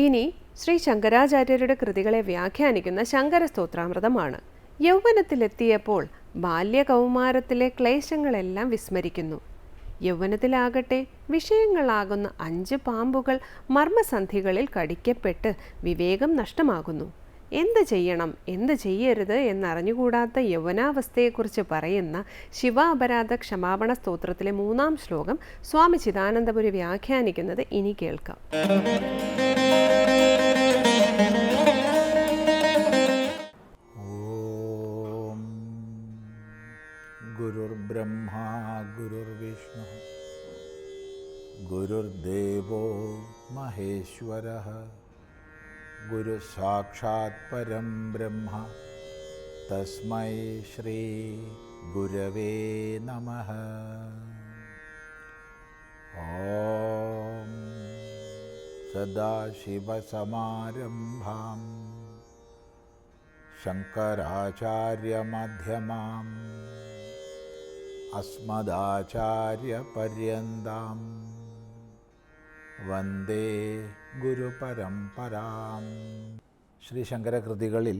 ഇനി ശ്രീ ശങ്കരാചാര്യരുടെ കൃതികളെ വ്യാഖ്യാനിക്കുന്ന ശങ്കരസ്തോത്രാമൃതമാണ്. യൗവനത്തിലെത്തിയപ്പോൾ ബാല്യകൗമാരത്തിലെ ക്ലേശങ്ങളെല്ലാം വിസ്മരിക്കുന്നു. യൗവനത്തിലാകട്ടെ വിഷയങ്ങളാകുന്ന 5 പാമ്പുകൾ മർമ്മസന്ധികളിൽ കടിക്കപ്പെട്ട് വിവേകം നഷ്ടമാകുന്നു. എന്ത് ചെയ്യണം എന്ത് ചെയ്യരുത് എന്നറിഞ്ഞുകൂടാത്ത യൗവനാവസ്ഥയെക്കുറിച്ച് പറയുന്ന ശിവാപരാധ ക്ഷമാപണ സ്തോത്രത്തിലെ 3-ാം ശ്ലോകം സ്വാമി ചിദാനന്ദപുരി വ്യാഖ്യാനിക്കുന്നത് ഇനി കേൾക്കാം. ഓം ഗുരുർബ്രഹ്മാ ഗുരുർവിഷ്ണു ഗുരുർദേവോ മഹേശ്വരഃ ഗുരു സാക്ഷാത് പരം ബ്രഹ്മ തസ്മൈ ശ്രീ ഗുരവേ നമഃ. ഓം സദാശിവസമാരംഭാം ശങ്കരാചാര്യമധ്യമാം അസ്മദാചാര്യപര്യന്താം വന്ദേ ഗുരുപരമ്പരാം. ശ്രീ ശങ്കരകൃതികളിൽ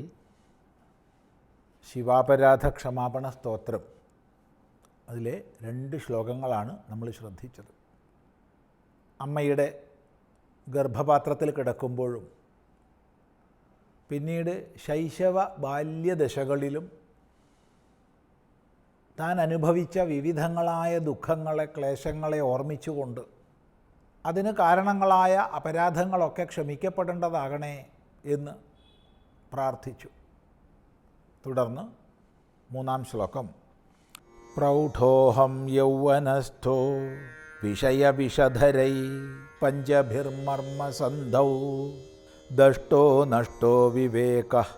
ശിവാപരാധ ക്ഷമാപണ സ്തോത്രം, അതിലെ 2 ശ്ലോകങ്ങളാണ് നമ്മൾ ശ്രദ്ധിച്ചത്. അമ്മയുടെ ഗർഭപാത്രത്തിൽ കിടക്കുമ്പോഴും പിന്നീട് ശൈശവ ബാല്യദശകളിലും താൻ അനുഭവിച്ച വിവിധങ്ങളായ ദുഃഖങ്ങളെ ക്ലേശങ്ങളെ ഓർമ്മിച്ചുകൊണ്ട് അതിന് കാരണങ്ങളായ അപരാധങ്ങളൊക്കെ ക്ഷമിക്കപ്പെടേണ്ടതാകണേ എന്ന് പ്രാർത്ഥിച്ചു. തുടർന്ന് 3-ാം ശ്ലോകം, പ്രൗഢോഹം യൗവനസ്ഥോ വിഷയവിഷധരൈ പഞ്ചഭിർമർമ്മസന്ധൗ ദഷ്ടോ നഷ്ടോ വിവേകഃ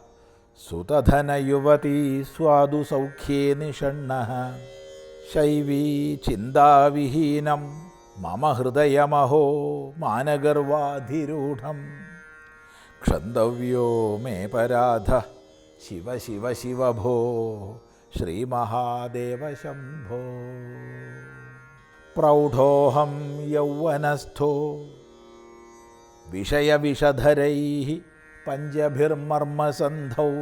സുതധനയുവതീ സ്വാദു സൗഖ്യേ നിഷണ്ണഃ ശൈവീ ചിന്താവിഹീനം മമ ഹൃദയമഹോ മാനഗർവാധിരൂഢം ക്ഷന്തവ്യോ മേ പരാധഃ ശിവ ശിവ ശിവ ഭോ ശ്രീമഹാദേവ ശംഭോ. പ്രൗഢോഹം യൗവനസ്ഥോ വിഷയവിഷധരൈഃ പഞ്ചഭിർമർമ്മസന്ധൗ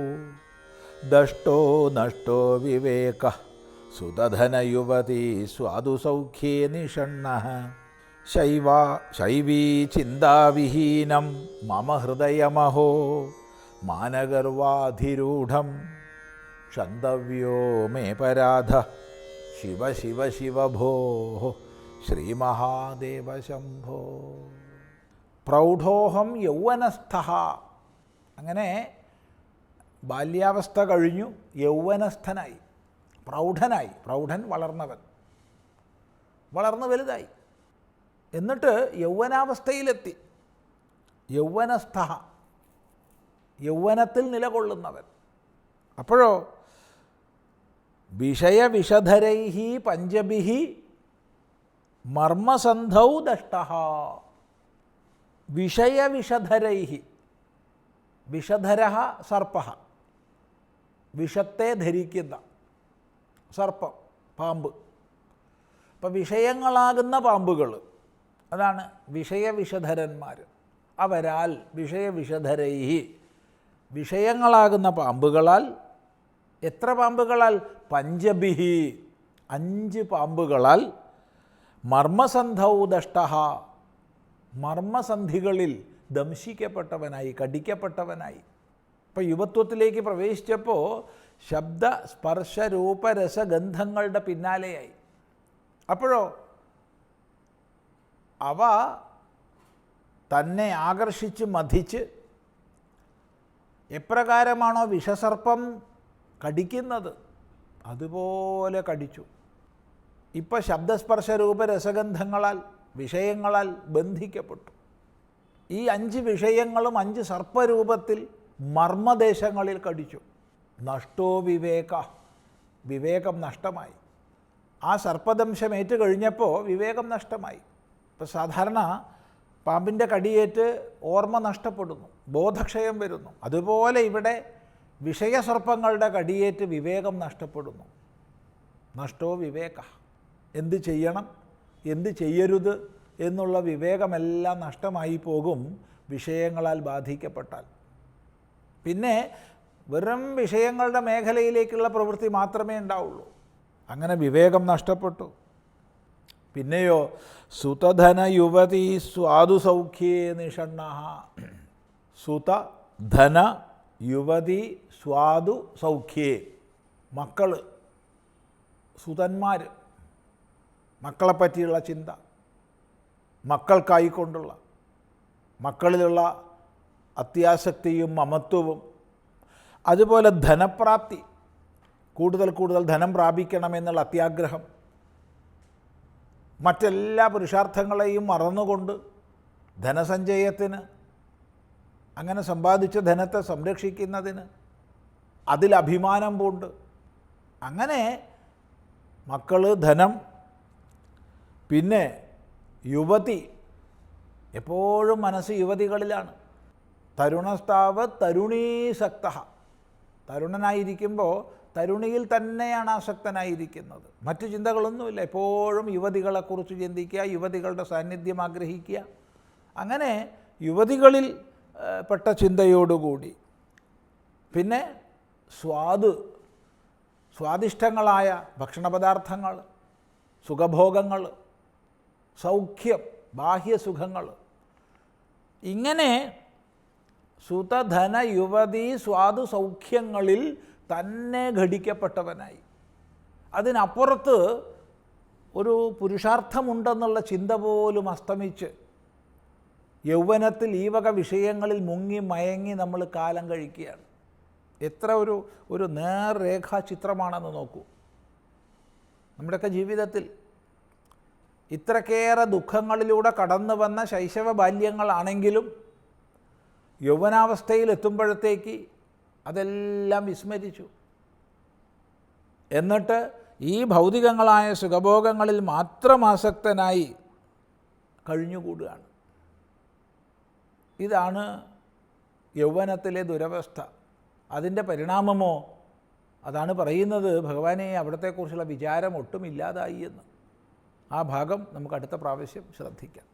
ദഷ്ടോ നഷ്ടോ വിവേകഃ സുതധനയുവതീ സ്വാദു സൗഖ്യേ നിഷണ്ണഃ ശൈവീ ചിന്താവിഹീനം മമ ഹൃദയമഹോ മാനഗർവാധിരൂഢം ക്ഷന്തവ്യോ മേ പരാധഃ ശിവ ശിവ ശിവ ഭോ ശ്രീമഹാദേവ ശംഭോ. പ്രൗഢോഹം യൗവനസ്ഥഃ, അങ്ങനെ ബാല്യാവസ്ഥ കഴിഞ്ഞു യൗവനസ്ഥനായി, പ്രൗഢനായി. പ്രൗഢൻ വളർന്നവൻ, വളർന്നു വലുതായി. എന്നിട്ട് യൗവനാവസ്ഥയിലെത്തി. യൗവനസ്ഥഃ, യൗവനത്തിൽ നിലകൊള്ളുന്നവൻ. അപ്പോഴോ വിഷയവിഷധരൈഃ പഞ്ചഭിഃ മർമ്മസന്ധൗ ദഷ്ടഃ. വിഷയവിഷധരൈഃ, വിഷധരഃ സർപ്പഃ, വിഷത്തെ ധരിക്കുന്ന സർപ്പം, പാമ്പ്. അപ്പം വിഷയങ്ങളാകുന്ന പാമ്പുകൾ, അതാണ് വിഷയവിഷധരന്മാർ. അവരാൽ വിഷയവിഷധരൈഃ, വിഷയങ്ങളാകുന്ന പാമ്പുകളാൽ. എത്ര പാമ്പുകളാൽ? പഞ്ചഭിഃ, 5 പാമ്പുകളാൽ. മർമ്മസന്ധൗ ദഷ്ടഃ, മർമ്മസന്ധികളിൽ ദംശിക്കപ്പെട്ടവനായി, കടിക്കപ്പെട്ടവനായി. ഇപ്പോൾ യുവത്വത്തിലേക്ക് പ്രവേശിച്ചപ്പോൾ ശബ്ദ സ്പർശ രൂപരസഗന്ധങ്ങളുടെ പിന്നാലെയായി. അപ്പോഴോ അവ തന്നെ ആകർഷിച്ച് മഥിച്ച് എപ്രകാരമാണോ വിഷസർപ്പം കടിക്കുന്നത് അതുപോലെ കടിച്ചു. ഇപ്പം ശബ്ദസ്പർശ രൂപരസഗന്ധങ്ങളാൽ, വിഷയങ്ങളാൽ ബന്ധിക്കപ്പെട്ടു. ഈ 5 വിഷയങ്ങളും 5 സർപ്പരൂപത്തിൽ മർമ്മദേശങ്ങളിൽ കടിച്ചു. നഷ്ടോ വിവേക, വിവേകം നഷ്ടമായി. ആ സർപ്പദംശം ഏറ്റു കഴിഞ്ഞപ്പോൾ വിവേകം നഷ്ടമായി. ഇപ്പോൾ സാധാരണ പാമ്പിൻ്റെ കടിയേറ്റ് ഓർമ്മ നഷ്ടപ്പെടുന്നു, ബോധക്ഷയം വരുന്നു. അതുപോലെ ഇവിടെ വിഷയസർപ്പങ്ങളുടെ കടിയേറ്റ് വിവേകം നഷ്ടപ്പെടുന്നു. നഷ്ടോ വിവേക, എന്ത് ചെയ്യണം എന്ത് ചെയ്യരുത് എന്നുള്ള വിവേകമെല്ലാം നഷ്ടമായി പോകും. വിഷയങ്ങളാൽ ബാധിക്കപ്പെട്ടാൽ. പിന്നെ വെറും വിഷയങ്ങളുടെ മേഖലയിലേക്കുള്ള പ്രവൃത്തി മാത്രമേ ഉണ്ടാവുള്ളൂ. അങ്ങനെ വിവേകം നഷ്ടപ്പെട്ടു. പിന്നെയോ സുതധന യുവതി സ്വാദുസൗഖ്യേ നിഷണ്ണ. സുതധന യുവതി സ്വാദുസൗഖ്യേ. മക്കൾ, സുതന്മാർ, മക്കളെപ്പറ്റിയുള്ള ചിന്ത, മക്കൾക്കായിക്കൊണ്ടുള്ള, മക്കളിലുള്ള അത്യാസക്തിയും മമത്വവും, അതുപോലെ ധനപ്രാപ്തി, കൂടുതൽ കൂടുതൽ ധനം പ്രാപിക്കണമെന്നുള്ള അത്യാഗ്രഹം, മറ്റെല്ലാ പുരുഷാർത്ഥങ്ങളെയും മറന്നുകൊണ്ട് ധനസഞ്ചയത്തിന്, അങ്ങനെ സമ്പാദിച്ച ധനത്തെ സംരക്ഷിക്കുന്നതിന് അതിൽ അഭിമാനം പൂണ്ട്, അങ്ങനെ മക്കൾ, ധനം, പിന്നെ യുവതി, എപ്പോഴും മനസ്സ് യുവതികളിലാണ്. തരുണസ്താവ് തരുണീസക്ത. തരുണനായിരിക്കുമ്പോൾ തരുണിയിൽ തന്നെയാണ് ആസക്തനായിരിക്കുന്നത്. മറ്റു ചിന്തകളൊന്നുമില്ല. എപ്പോഴും യുവതികളെക്കുറിച്ച് ചിന്തിക്കുക, യുവതികളുടെ സാന്നിധ്യം ആഗ്രഹിക്കുക. അങ്ങനെ യുവതികളിൽ പെട്ട ചിന്തയോടുകൂടി. പിന്നെ സ്വാദിഷ്ടങ്ങളായ ഭക്ഷണപദാർത്ഥങ്ങൾ, സുഖഭോഗങ്ങൾ, സൗഖ്യം, ബാഹ്യസുഖങ്ങൾ, ഇങ്ങനെ സുതധന യുവതി സ്വാദു സൗഖ്യങ്ങളിൽ തന്നെ ഘടിക്കപ്പെട്ടവനായി. അതിനപ്പുറത്ത് ഒരു പുരുഷാർത്ഥമുണ്ടെന്നുള്ള ചിന്ത പോലും അസ്തമിച്ച് യൗവനത്തിൽ ഈ വക വിഷയങ്ങളിൽ മുങ്ങി മയങ്ങി നമ്മൾ കാലം കഴിക്കുകയാണ്. എത്ര ഒരു നേർരേഖാ ചിത്രമാണെന്ന് നോക്കൂ. നമ്മുടെയൊക്കെ ജീവിതത്തിൽ ഇത്രക്കേറെ ദുഃഖങ്ങളിലൂടെ കടന്നു വന്ന ശൈശവ ബാല്യങ്ങളാണെങ്കിലും യൗവനാവസ്ഥയിൽ എത്തുമ്പോഴത്തേക്ക് അതെല്ലാം വിസ്മരിച്ചു. എന്നിട്ട് ഈ ഭൗതികങ്ങളായ സുഖഭോഗങ്ങളിൽ മാത്രം ആസക്തനായി കഴിഞ്ഞുകൂടുകയാണ്. ഇതാണ് യൗവനത്തിലെ ദുരവസ്ഥ. അതിൻ്റെ പരിണാമമോ അതാണ് പറയുന്നത്, ഭഗവാനെ അവിടത്തെക്കുറിച്ചുള്ള വിചാരം ഒട്ടും ഇല്ലാതായി എന്ന്. ആ ഭാഗം നമുക്ക് അടുത്ത പ്രാവശ്യം ശ്രദ്ധിക്കാം.